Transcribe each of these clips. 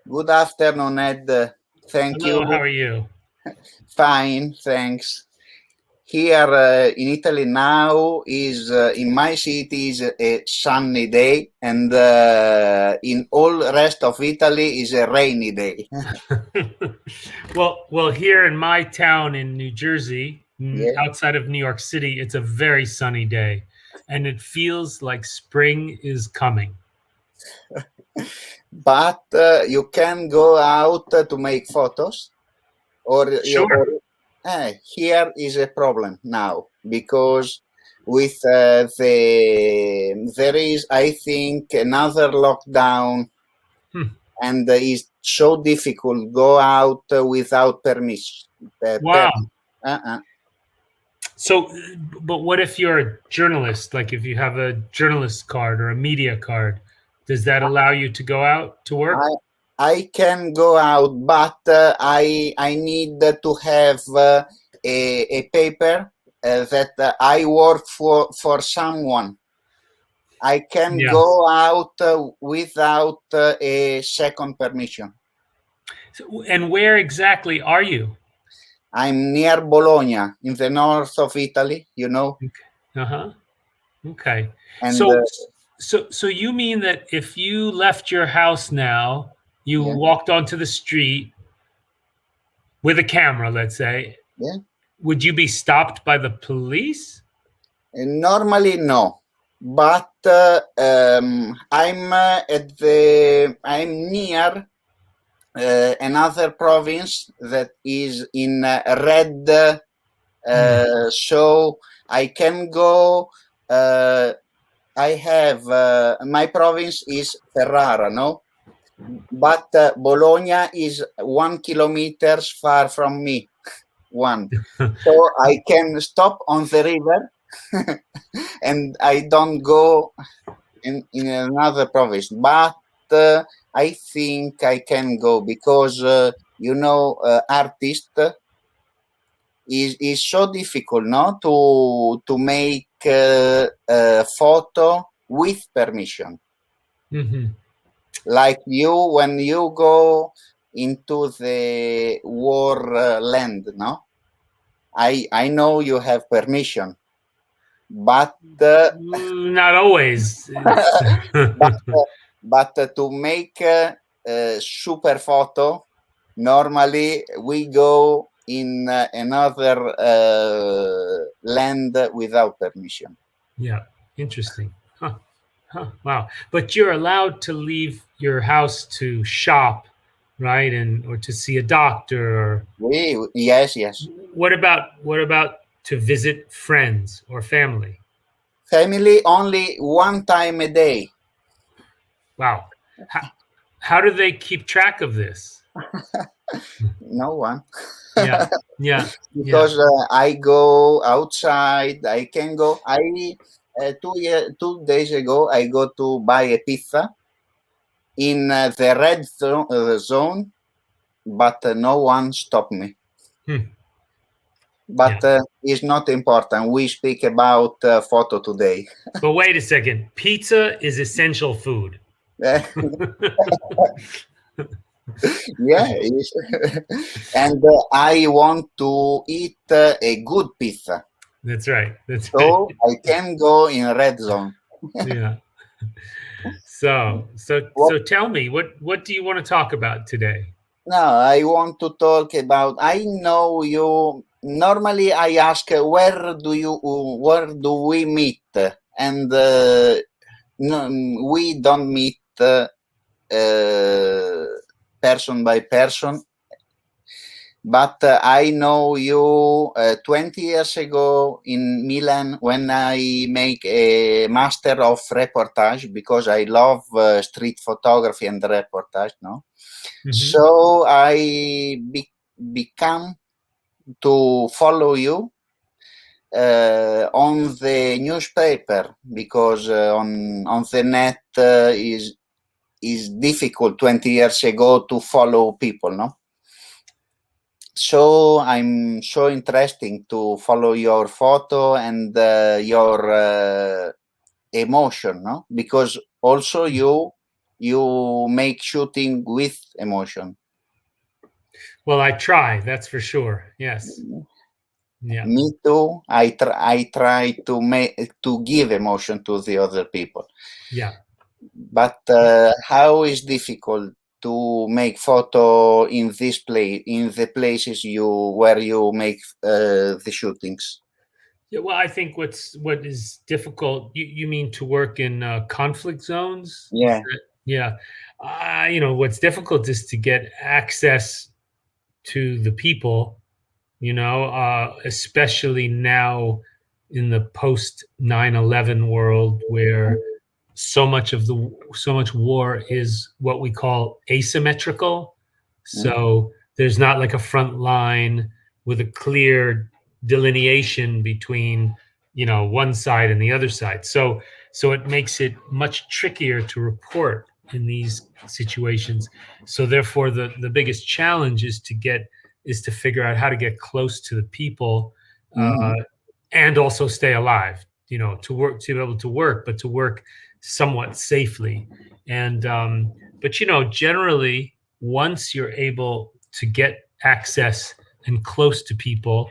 Good afternoon, Ed. Thank Hello, you. how are you? Fine, thanks. Here in Italy now is in my city is a sunny day, and in all rest of Italy is a rainy day. Well, here in my town in New Jersey, Yeah, outside of New York City, it's a very sunny day, and it feels like spring is coming. but you can go out to make photos, or Sure. here is a problem now because with there is, I think, another lockdown, Hmm. and it's so difficult go out without permission. Wow. Uh-uh. So, but what if you're a journalist? Like if you have a journalist card or a media card, does that allow you to go out to work? I I can go out, but I need to have a paper that I work for someone. I can Yeah. go out without a second permission. So, and where exactly are you? I'm near Bologna, in the north of Italy, you know, Uh-huh. Okay. and So you mean that if you left your house now, you yeah, walked onto the street with a camera, let's say, yeah. would you be stopped by the police? Normally, no, but I'm near another province that is in red, Hmm. so I can go. Uh, I have my province is Ferrara, no, but Bologna is 1 kilometers far from me. One, so I can stop on the river, and I don't go in another province. But I think I can go because artist is so difficult, no, to make photo with permission. Hmm. Like you, when you go into the war land, no, I know you have permission, but Not always. It's but to make super photo, normally we go in another land without permission. yeah, interesting. Huh. Huh. Wow. But you're allowed to leave your house to shop, right? And or to see a doctor or Yes, yes. what about to visit friends or family? Family only one time a day. Wow. How, how do they keep track of this? No one. Yeah. Yeah. Yeah. Because I go outside. I can go. I 2 days ago I go to buy a pizza in the zone, but no one stopped me. Hmm. Yeah. But it's not important. We speak about photo today. But wait a second. Pizza is essential food. Yeah, and I want to eat a good pizza, That's right. That's right. so I can go in red zone. Yeah. So What? so tell me, what do you want to talk about today? No, I want to talk about. I know you. Normally, I ask where do we meet, and no, we don't meet person by person. But I know you 20 years ago in Milan when I make a master of reportage because I love street photography and reportage. No, Hmm. so I become to follow you on the newspaper because on the net is difficult 20 years ago to follow people, no? So I'm so interesting to follow your photo and your emotion, no? Because also you you make shooting with emotion. Well, I try, that's for sure. Yes. Yeah. Me too. I try to give emotion to the other people. Yeah. But how is difficult to make photo in this place, in the places where you make the shootings? Yeah, well, I think what is difficult. You mean to work in conflict zones? Is Yeah. that, yeah. What's difficult is to get access to the people. Especially now in the post 9/11 world, where so much war is what we call asymmetrical. Mm, So there's not like a front line with a clear delineation between one side and the other side. So it makes it much trickier to report in these situations. So therefore the biggest challenge is to figure out how to get close to the people, mhm, and also stay alive, to be able to work, but to work somewhat safely. And but generally, once you're able to get access and close to people,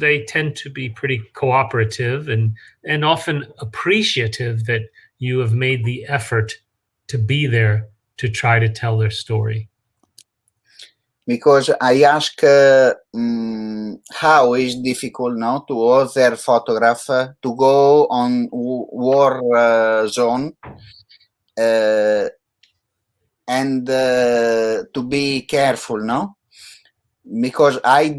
they tend to be pretty cooperative and often appreciative that you have made the effort to be there to try to tell their story. because I ask how is difficult now to other photographer to go on war zone and to be careful, no? Because I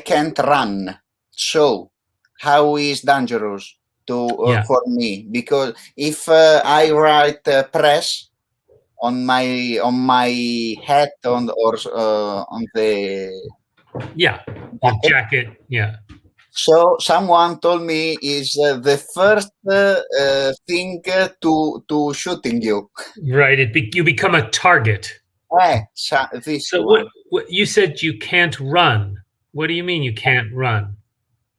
can't run. So how is dangerous to Yeah. for me? Because if I write press on my hat on the Yeah. The jacket. jacket. Yeah. So someone told me is the first thing to shooting you. Right. You become a target. This So one. what you said you can't run. What do you mean you can't run?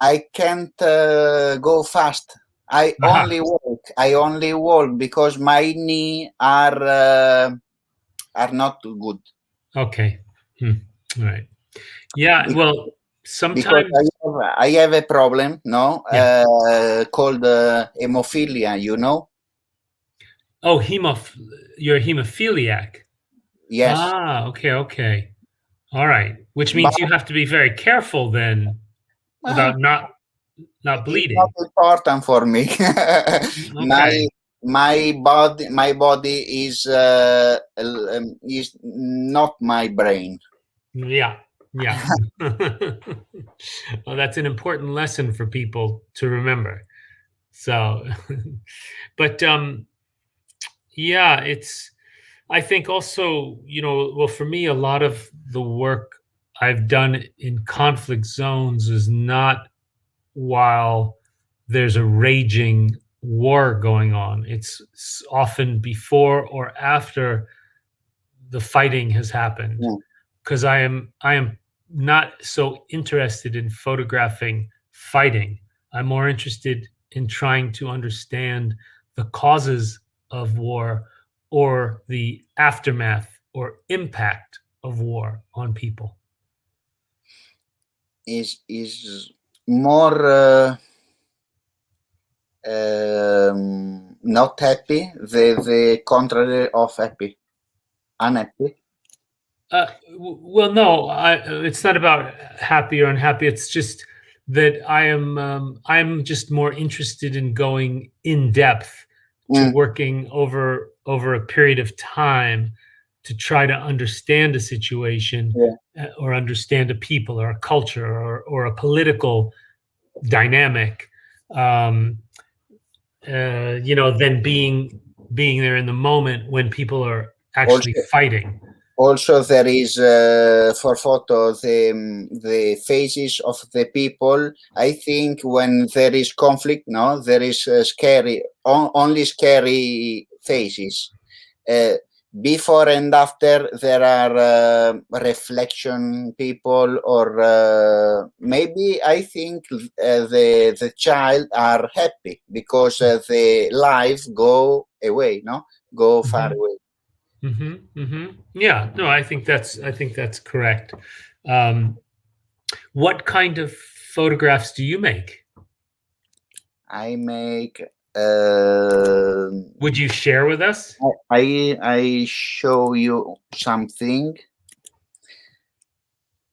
I can't go fast. I Aha. only walk. I only walk because my knee are not good. Okay. Hmm. All right. Yeah. Be- Well, Because sometimes. I have a problem, no, Yeah. called hemophilia. You know? Oh, you're a hemophiliac. Yes, Ah. Okay. Okay. All right. Which but means you have to be very careful then uh, about not it's not bleeding. important for me. my Okay. my body is not my brain. Yeah. Yeah. Well, that's an important lesson for people to remember. So, but yeah, I think also, well, for me, a lot of the work I've done in conflict zones is not while there's a raging war going on. It's often before or after the fighting has happened, Yeah. because I am not so interested in photographing fighting. I'm more interested in trying to understand the causes of war or the aftermath or impact of war on people. Is more not happy, the contrary of happy, unhappy. Well, no, it's not about happy or unhappy. It's just that I'm just more interested in going in depth to Mm, working over a period of time to try to understand a situation, yeah. or understand a people or a culture or a political dynamic. Um, than being there in the moment when people are actually Also, fighting. also there is for photo the faces of the people. I think when there is conflict, no, there is scary, only scary faces. uh, Before and after there are reflection people, or maybe I think the child are happy because the life go away, no, go far Mhm. away. Yeah, no, I think that's correct. What kind of photographs do you make? I make. Would you share with us? I show you something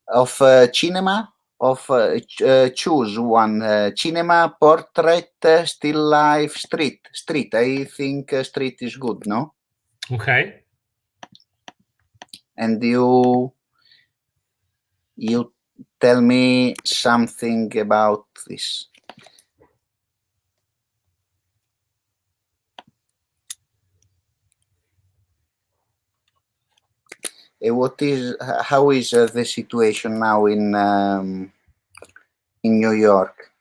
of cinema. Of choose one cinema, portrait, still life, street. I think street is good, no? Okay. And you tell me something about this. How is the situation now in New York?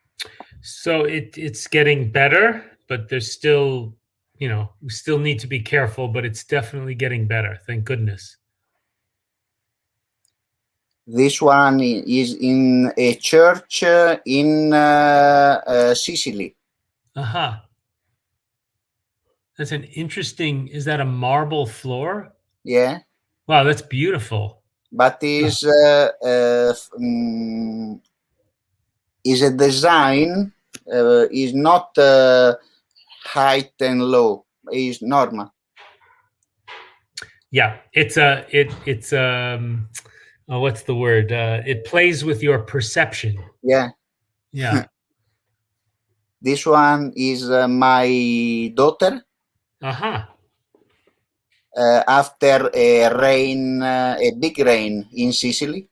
So it's getting better, but there's still, we still need to be careful, but it's definitely getting better. Thank goodness. This one is in a church in Sicily. Uh-huh. That's an interesting, is that a marble floor? Yeah, Wow, that's beautiful. but is a design is not height and low. Is normal. Yeah, it's what's the word? It plays with your perception. Yeah. Yeah. This one is my daughter. Uh-huh. After a rain, a big rain in Sicily.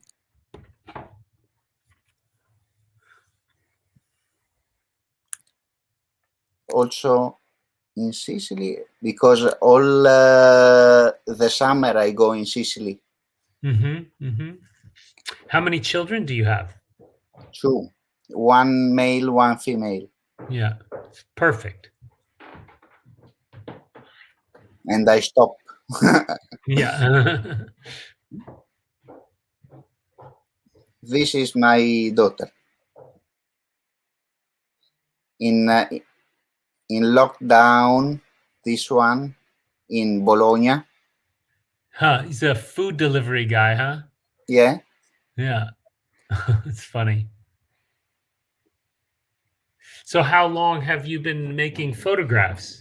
Also in Sicily, because all the summer I go in Sicily. How many children do you have? Two, one male, one female, Yeah. Perfect. and I stop. Yeah. This is my daughter in lockdown. This one in Bologna. Huh, he's a food delivery guy, huh? Yeah, Yeah. It's funny. So how long have you been making photographs?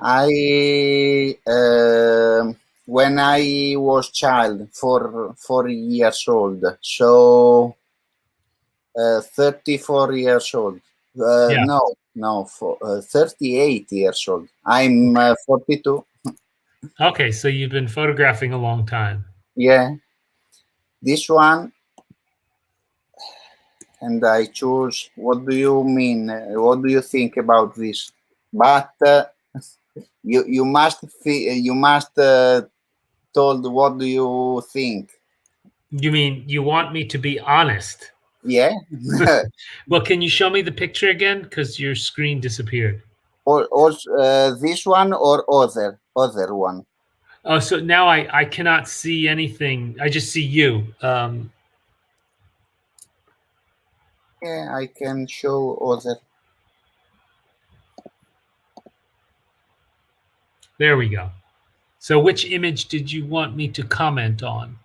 I when I was child, 4 years old, so 34 years old. Yeah. No, 38 years old. I'm 42. Okay, so you've been photographing a long time. Yeah, this one, and I choose. What do you mean? What do you think about this? But you must you must told what do you think? You mean you want me to be honest? Yeah. Well, can you show me the picture again? Because your screen disappeared. Also, this one or other one. Oh, so now I cannot see anything. I just see you. Yeah, I can show other. There we go. So which image did you want me to comment on?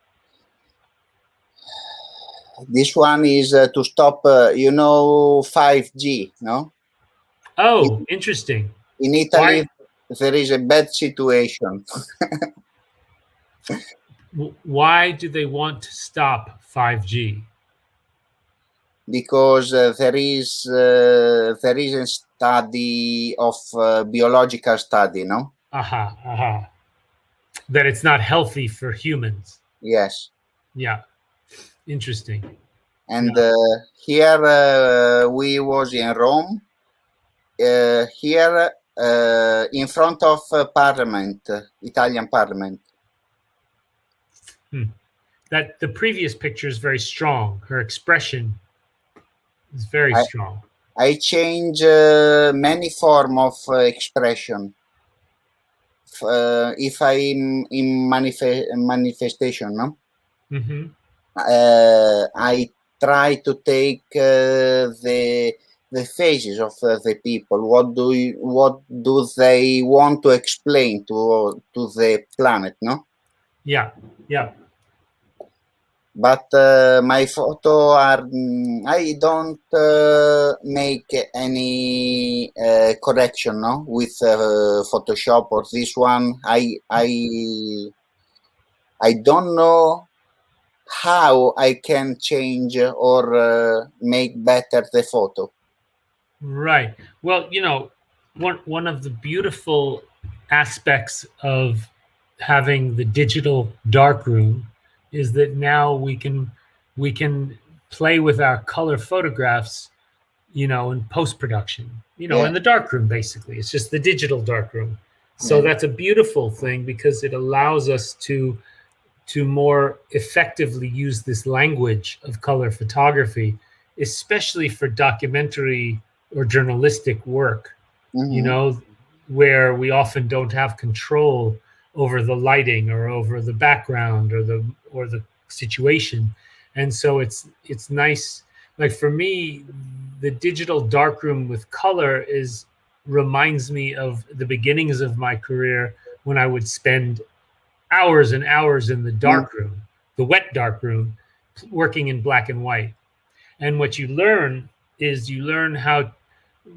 This one is to stop, 5G, no? Oh, interesting. In Why Italy, there is a bad situation why do they want to stop 5G? because there is a study of biological study, no? Aha, aha. That it's not healthy for humans. Yes, Yeah. Interesting. and Yeah. here we was in Rome. Here in front of Parliament, Italian Parliament. That the previous picture is very strong. Her expression is very I, strong. I change many form of expression. If I'm in manifestation, no? Mm-hmm. I try to take the the faces of the people. What do they want to explain to the planet? No, Yeah, yeah. but my photo are I don't make any correction, no, with Photoshop or this one. I don't know how I can change or make better the photo. Right. Well, one of the beautiful aspects of having the digital darkroom is that now we can play with our color photographs, in post production, Yeah, in the darkroom. Basically, it's just the digital darkroom. So yeah, that's a beautiful thing because it allows us to more effectively use this language of color photography, especially for documentary or journalistic work, you mm-hmm. know, where we often don't have control over the lighting or over the background or the situation. And so it's nice. Like for me, the digital darkroom with color is reminds me of the beginnings of my career when I would spend hours and hours in the Mm, dark room, the wet dark room, working in black and white. And what you learn is you learn how,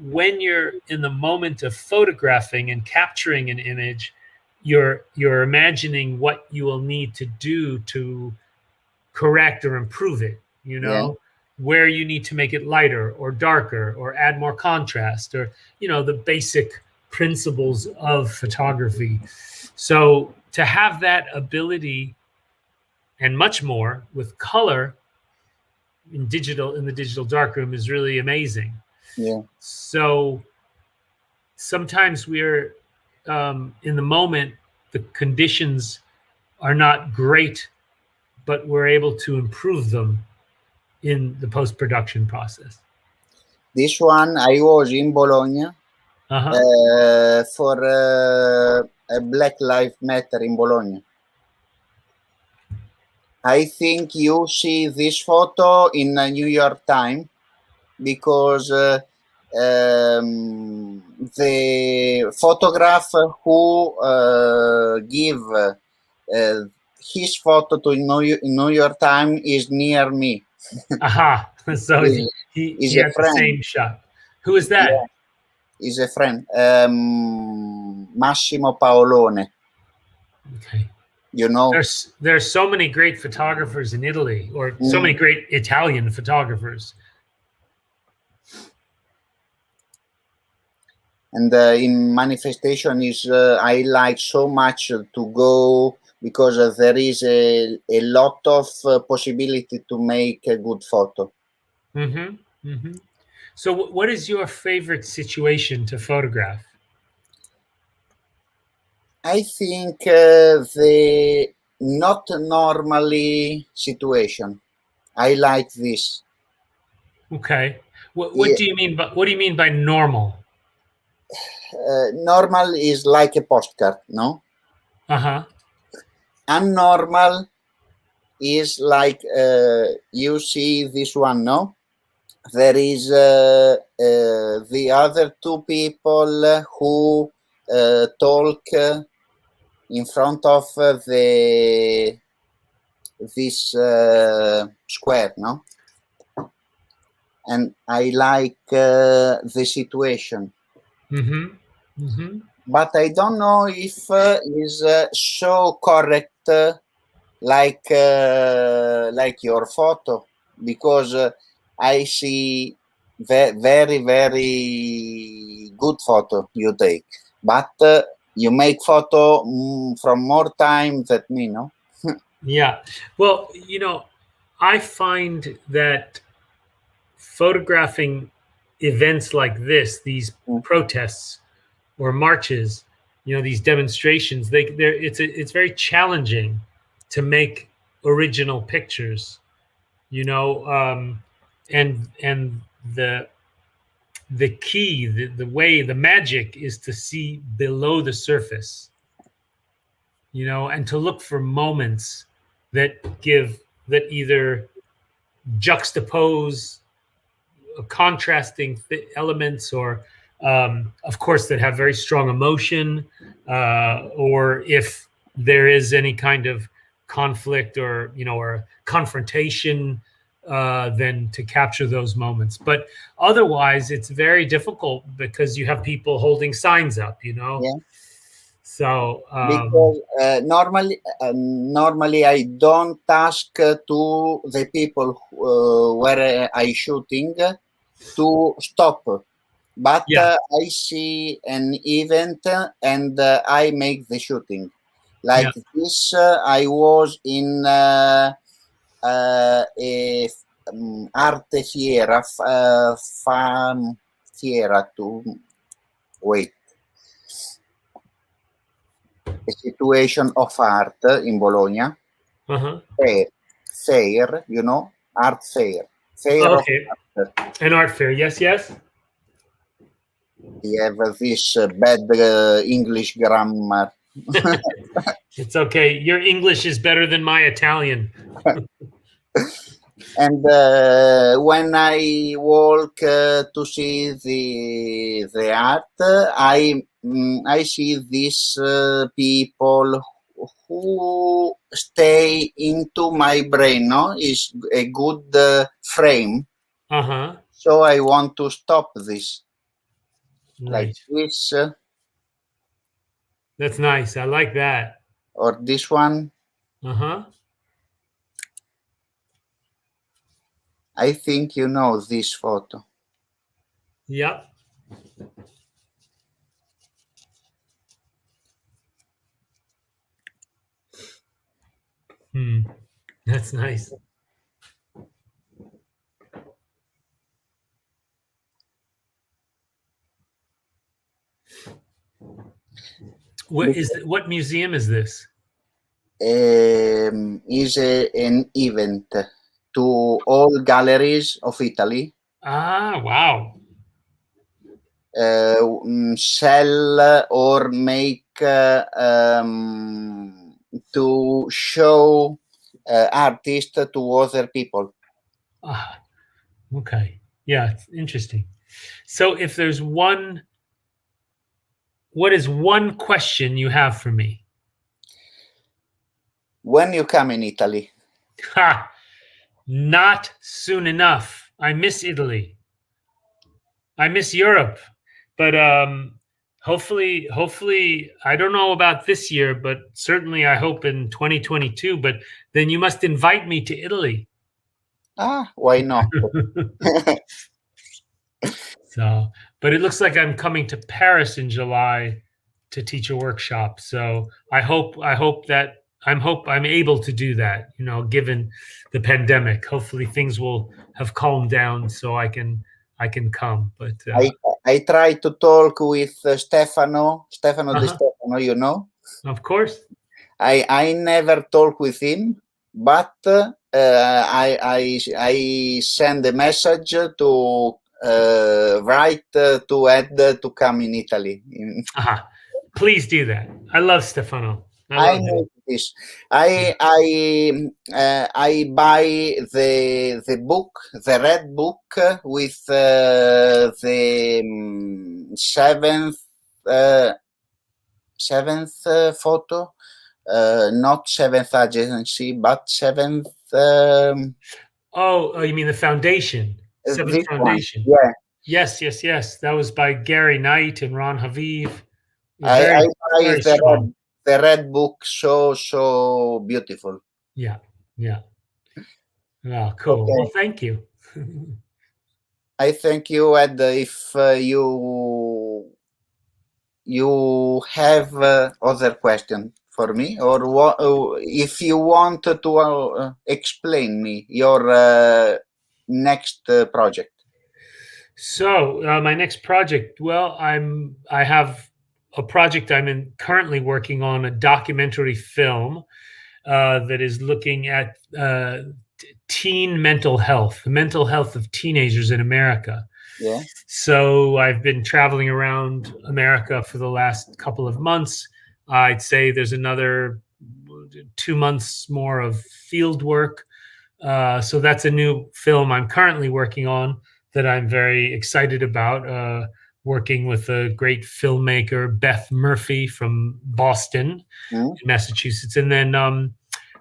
when you're in the moment of photographing and capturing an image, you're imagining what you will need to do to correct or improve it, yeah, where you need to make it lighter or darker or add more contrast, or the basic principles of photography. So to have that ability and much more with color in the digital darkroom is really amazing. yeah. So sometimes we're in the moment, the conditions are not great, but we're able to improve them in the post production process. This one I was in Bologna Uh-huh. for a Black Lives Matter in Bologna. I think you see this photo in a New York Times because the photographer who give his photo to New York Times is near me. Aha. So Is he is a had the friend. same shot. Who is Yeah, that? is a friend. Massimo Paolone. Okay. You know. There's so many great photographers in Italy, or so Mm. many great Italian photographers. And in manifestation is I like so much to go because there is a lot of possibility to make a good photo. Hmm. Hmm. So, what is your favorite situation to photograph? I think the not normally situation. I like this. Okay. What Yeah, do you mean by normal? normal is like a postcard, no? Uh huh. Unnormal is like you see this one, no? There is the other two people who talk in front of the this square, no? And I like the situation, Mm-hmm. Mm-hmm. but I don't know if is so correct like your photo because I see very very good photo you take, but you make photo from more time than me, no? Yeah. Well, I find that photographing events like this, these Mm, protests or marches, these demonstrations, it's very challenging to make original pictures, you know, and the key, the way, the magic is to see below the surface, and to look for moments that either juxtapose contrasting elements, or of course that have very strong emotion, or if there is any kind of conflict or or confrontation, then to capture those moments. But otherwise it's very difficult because you have people holding signs up. Yeah. So Because normally I don't ask to the people where I shooting to stop, but yeah. I see an event and I make the shooting. Yeah. Like this, I was in a arte fiera, fan fiera to wait. A situation of art in Bologna. Uh-huh. Fair, art fair. Fair of Okay. art. An art fair. Yes, yes. We have this bad English grammar. It's okay. Your English is better than my Italian. And when I walk to see the art, I see these people who stay into my brain. No, is a good frame. Uh-huh. So I want to stop this like Nice. this That's nice. I like that. or this one. Uh-huh. I think you know this photo. Yep. That's nice. What museum is this? Is an event to all galleries of Italy. Ah, wow. Sell or make to show artists to other people. Ah, okay. Yeah, it's interesting. So if there's what is one question you have for me? When you come in Italy? Ha! Not soon enough. I miss Italy. I miss Europe. But hopefully I don't know about this year, but certainly I hope in 2022. But then you must invite me to Italy. Why not? So, but it looks like I'm coming to Paris in July to teach a workshop. So I hope I'm able to do that, given the pandemic. Hopefully things will have calmed down so I can come. But I try to talk with Stefano Di uh-huh, Stefano. of course. I never talk with him, but I send a message to write to add to come in Italy. Uh-huh. Please do that. I love Stefano. I I love him. know this. I buy the book, the red book with the seventh photo, not seventh agency, but seventh. Oh, you mean the foundation, Seventh This one, Foundation? yeah. Yes, yes, yes. That was by Gary Knight and Ron Haviv. I Very, buy very strong. the red book, so beautiful. Yeah, yeah. Oh, cool. Well, Okay, thank you. I thank you, Ed. If you have other question for me, or if you want to explain me your next project. So my next project. Well, I have a project currently working on, a documentary film that is looking at teen mental health, the mental health of teenagers in America. Yeah. So I've been traveling around America for the last couple of months. I'd say there's another 2 months more of field work. So that's a new film I'm currently working on that I'm very excited about. Working with a great filmmaker, Beth Murphy from Boston, Mm? Massachusetts, and then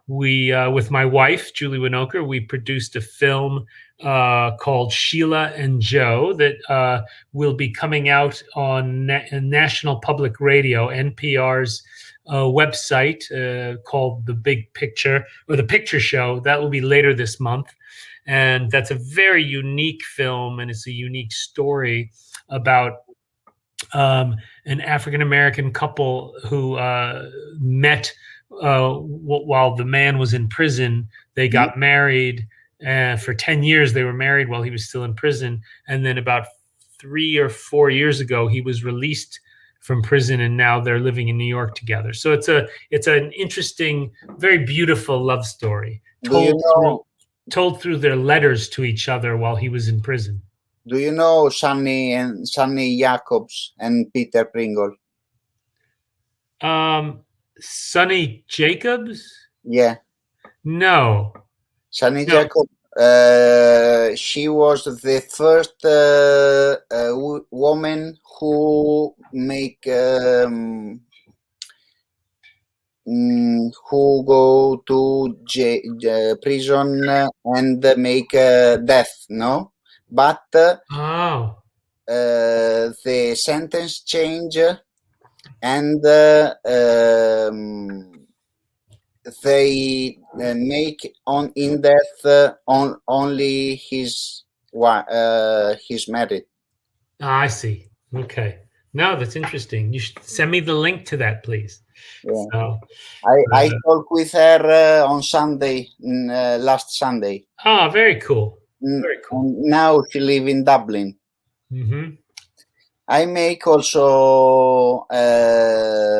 we, with my wife Julie Winoker, we produced a film called Sheila and Joe that will be coming out on National Public Radio, NPR's website, called The Big Picture, or The Picture Show. That will be later this month. And that's a very unique film, and it's a unique story about an African American couple who met while the man was in prison. They got married. For 10 years, they were married while he was still in prison. And then about 3 or 4 years ago, he was released from prison, and now they're living in New York together. So it's an interesting, very beautiful love story Do you know? told through their letters to each other while he was in prison. Do you know Sonny Jacobs and Peter Pringle? Sonny Jacobs? Yeah, No. Sonny No. Jacobs. She was the first woman who make who go to prison and make death. No, but Oh. the sentence change, and they make on in death on only his married. I see. Okay. No, that's interesting. You should send me the link to that, please. Yeah. So, I talked with her on Sunday, last Sunday. very cool. Very cool. And now she live in Dublin. Mm-hmm. I make also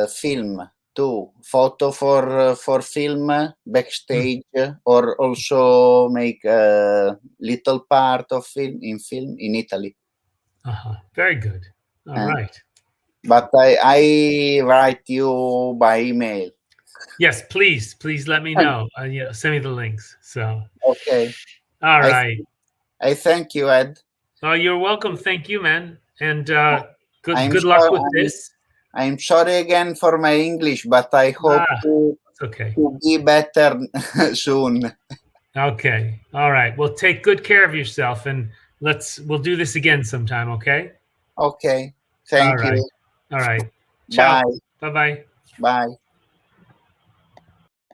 film too, photo for film backstage, or also make a little part of film in Italy. Very good. All right. But I write you by email. Yes, please let me know. Send me the links. So Okay. all right. I thank you, Ed. Oh, you're welcome. Thank you, man. And I'm luck with this. I'm sorry again for my English, but I hope to be better soon. Okay. All right. Well, take good care of yourself, and we'll do this again sometime. Okay. Okay. Thank you. All right. Ciao. Bye. Bye-bye. Bye.